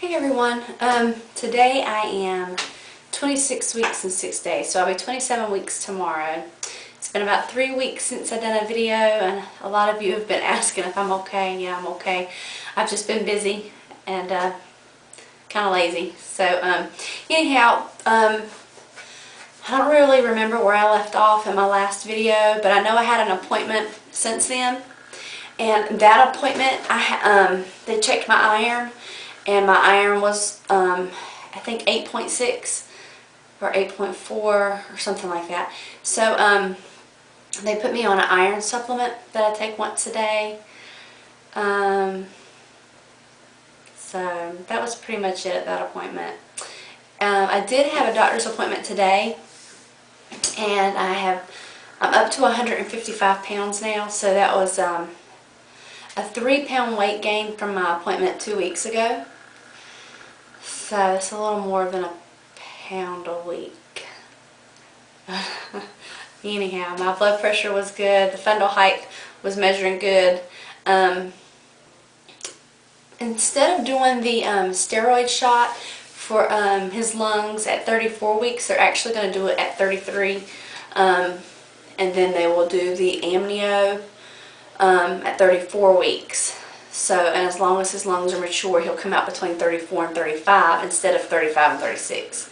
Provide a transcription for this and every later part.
Hey everyone, today I am 26 weeks and 6 days, so I'll be 27 weeks tomorrow. It's been about 3 weeks since I've done a video, and a lot of you have been asking if I'm okay, and yeah, I'm okay. I've just been busy and kind of lazy. So anyhow, I don't really remember where I left off in my last video, but I know I had an appointment since then, and that appointment, they checked my iron. And my iron was, I think 8.6 or 8.4 or something like that. So they put me on an iron supplement that I take once a day. So that was pretty much it at that appointment. I did have a doctor's appointment today, and I'm up to 155 pounds now. So that was a 3-pound weight gain from my appointment 2 weeks ago. So it's a little more than a pound a week. Anyhow, my blood pressure was good. The fundal height was measuring good. Instead of doing the steroid shot for his lungs at 34 weeks, they're actually going to do it at 33. And then they will do the amnio at 34 weeks. So, and as long as his lungs are mature, he'll come out between 34 and 35 instead of 35 and 36.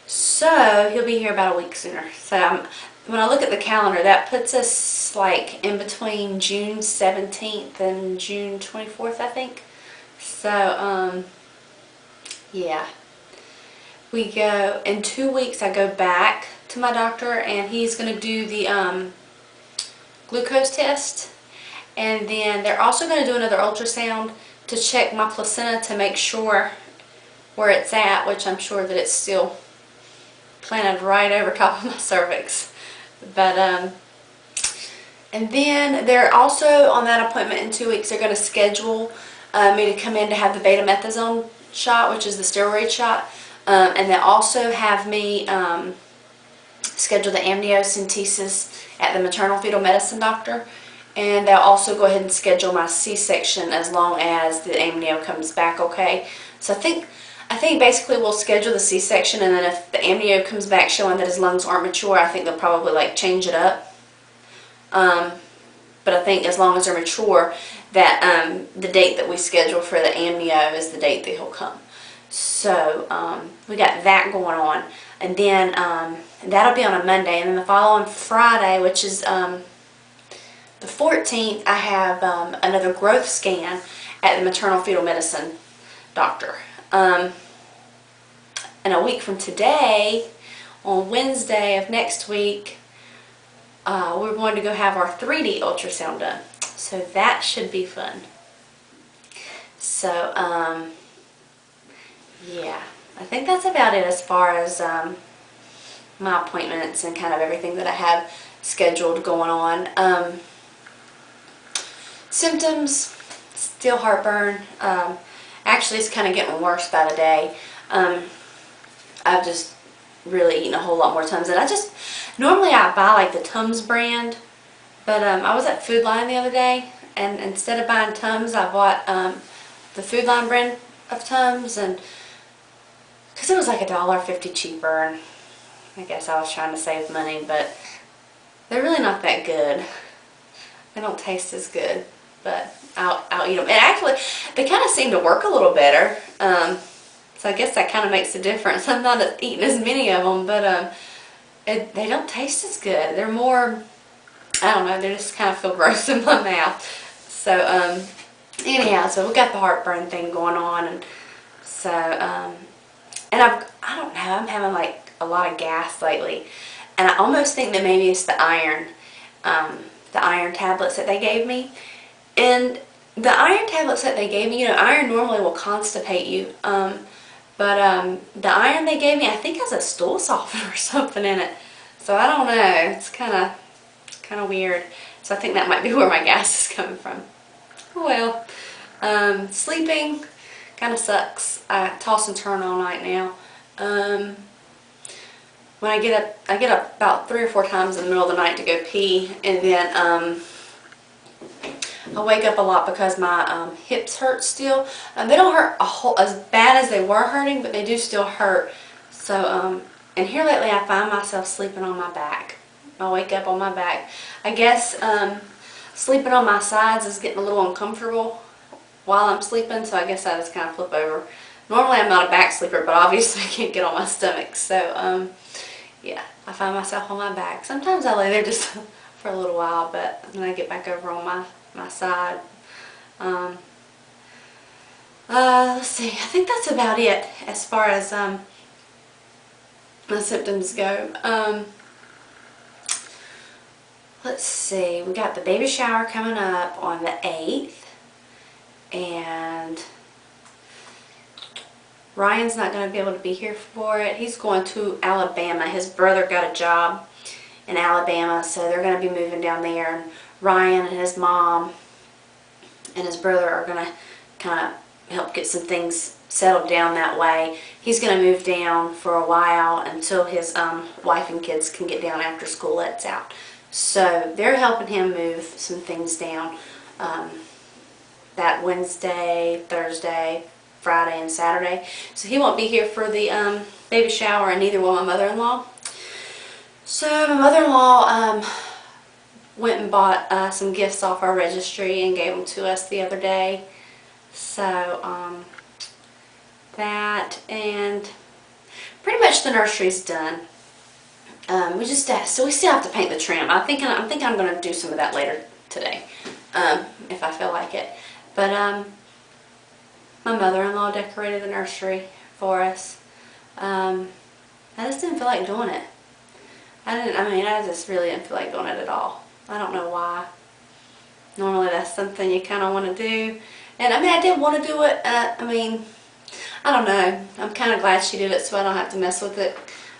So, he'll be here about a week sooner. So, when I look at the calendar, that puts us like in between June 17th and June 24th, I think. So, yeah. We go, in 2 weeks, I go back to my doctor, and he's going to do the glucose test. And then they're also going to do another ultrasound to check my placenta to make sure where it's at, which I'm sure that it's still planted right over top of my cervix. But and then they're also on that appointment in 2 weeks. They're going to schedule me to come in to have the betamethasone shot, which is the steroid shot, and they also have me schedule the amniocentesis at the maternal fetal medicine doctor. And they'll also go ahead and schedule my C-section as long as the amnio comes back okay. So I think basically we'll schedule the C-section, and then if the amnio comes back showing that his lungs aren't mature, I think they'll probably like change it up. But I think as long as they're mature, that the date that we schedule for the amnio is the date that he'll come. So we got that going on, and then that'll be on a Monday, and then the following Friday, which is the 14th, I have another growth scan at the maternal fetal medicine doctor. And a week from today, on Wednesday of next week, we're going to go have our 3D ultrasound done. So that should be fun. So, yeah, I think that's about it as far as my appointments and kind of everything that I have scheduled going on. Symptoms, still heartburn. Actually, it's kind of getting worse by the day. I've just really eaten a whole lot more Tums. And normally I buy like the Tums brand, but I was at Food Line the other day, and instead of buying Tums, I bought the Food Line brand of Tums, and because it was like $1.50 cheaper, and I guess I was trying to save money, but they're really not that good. They don't taste as good, but I'll eat them. And actually, they kind of seem to work a little better. So I guess that kind of makes a difference. I'm not eating as many of them, but they don't taste as good. They're more, I don't know, they just kind of feel gross in my mouth. So anyhow, so we got the heartburn thing going on, and so and I don't know, I'm having like a lot of gas lately, and I almost think that maybe it's the iron tablets that they gave me. And the iron tablets that they gave me, you know, iron normally will constipate you, but the iron they gave me, I think has a stool softener or something in it. So I don't know, it's kind of weird. So I think that might be where my gas is coming from. Well, sleeping kind of sucks. I toss and turn all night now. When I get up about 3 or 4 times in the middle of the night to go pee, and then I wake up a lot because my hips hurt still. They don't hurt as bad as they were hurting, but they do still hurt. So, and here lately I find myself sleeping on my back. I wake up on my back. I guess sleeping on my sides is getting a little uncomfortable while I'm sleeping, so I guess I just kind of flip over. Normally I'm not a back sleeper, but obviously I can't get on my stomach, so yeah, I find myself on my back. Sometimes I lay there just for a little while, but then I get back over on my side. Let's see, I think that's about it as far as my symptoms go. Let's see, we got the baby shower coming up on the 8th, and Ryan's not going to be able to be here for it. He's going to Alabama. His brother got a job in Alabama, so they're going to be moving down there, and Ryan and his mom and his brother are going to kind of help get some things settled down that way. He's going to move down for a while until his wife and kids can get down after school lets out. So they're helping him move some things down that Wednesday, Thursday, Friday, and Saturday. So he won't be here for the baby shower, and neither will my mother-in-law. So my mother-in-law went and bought some gifts off our registry and gave them to us the other day. So that, and pretty much the nursery's done. We still have to paint the trim. I'm thinking I'm going to do some of that later today, if I feel like it. But my mother-in-law decorated the nursery for us. I just didn't feel like doing it. I just really didn't feel like doing it at all. I don't know why. Normally that's something you kind of want to do. And I did want to do it. I don't know. I'm kind of glad she did it so I don't have to mess with it.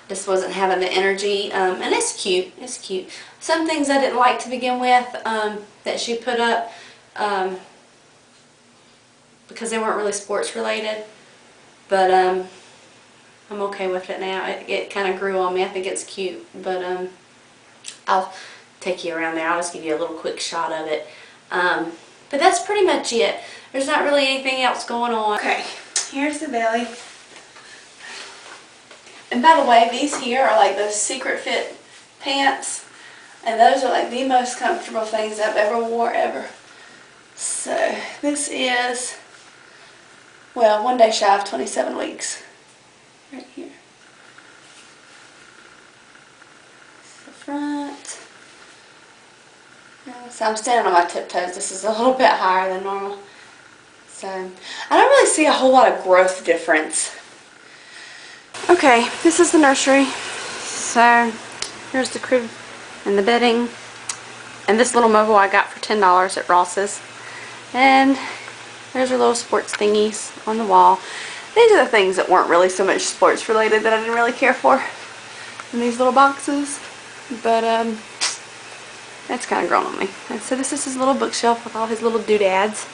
Just wasn't having the energy. And it's cute. It's cute. Some things I didn't like to begin with that she put up because they weren't really sports related. But I'm okay with it now. It kind of grew on me. I think it's cute. But I'll take you around there. I'll just give you a little quick shot of it. But that's pretty much it. There's not really anything else going on. Okay, here's the belly. And by the way, these here are like those Secret Fit pants. And those are like the most comfortable things I've ever wore ever. So this is, well, 1 day shy of 27 weeks. Right here. The front. So I'm standing on my tiptoes. This is a little bit higher than normal. So I don't really see a whole lot of growth difference. Okay, this is the nursery. So here's the crib and the bedding. And this little mobile I got for $10 at Ross's. And there's our little sports thingies on the wall. These are the things that weren't really so much sports related that I didn't really care for in these little boxes. But that's kind of grown on me. And so this is his little bookshelf with all his little doodads.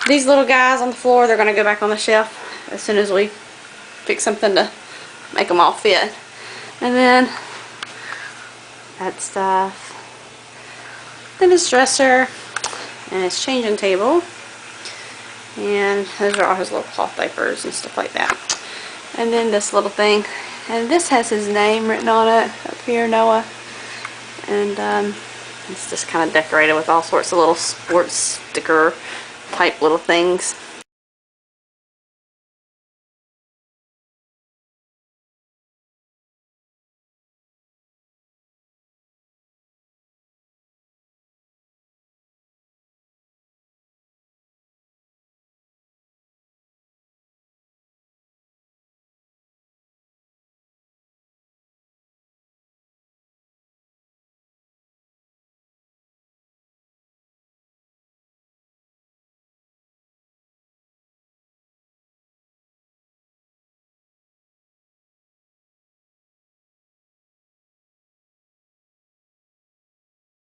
These little guys on the floor, they're going to go back on the shelf as soon as we fix something to make them all fit. And then that stuff. Then his dresser and his changing table. And those are all his little cloth diapers and stuff like that. And then this little thing. And this has his name written on it up here, Noah. And it's just kind of decorated with all sorts of little sports sticker type little things.